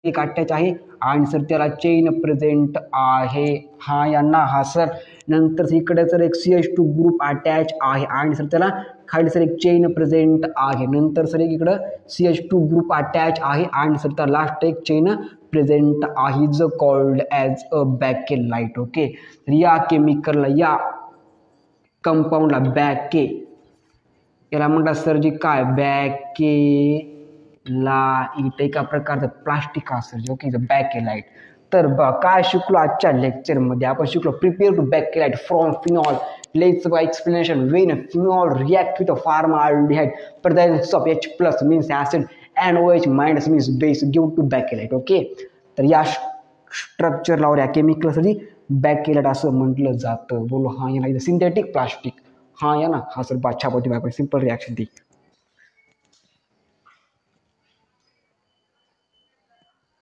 एक अटॅच आहे आणि सर त्याला चेन प्रेझेंट आहे हा यांना हा सर. नंतर इकडे सर एक CH2 ग्रुप अटॅच आहे आणि सर त्याला खाली सर एक चेन प्रेझेंट आहे. नंतर सर एक इकडं CH2 ग्रुप अटॅच आहे आणि सर त्या लास्ट एक चेन प्रेझेंट आहे जो कॉल्ड ॲज अ बॅकेलाइट. ओके, तर या केमिकलला या कंपाऊंडला बॅके याला म्हणतात सर जी काय बॅकेलाइट एका प्रकारचं प्लास्टिक असतं ओके बॅकेलाइट. तर काय शिकलो आजच्या लेक्चरमध्ये आपण शिकलो prepare to bakelite from phenol. Let's explanation. When phenol react with formaldehyde presence of H+ means acid and OH minus means base give to bakelite. Okay, तर या स्ट्रक्चरला या केमिकलसाठी बॅकेलाइट असं म्हटलं जातं. बोलो हा या सिंथेटिक प्लास्टिक हा या ना हा सर छापवती सिंपल रिॲक्शन ती.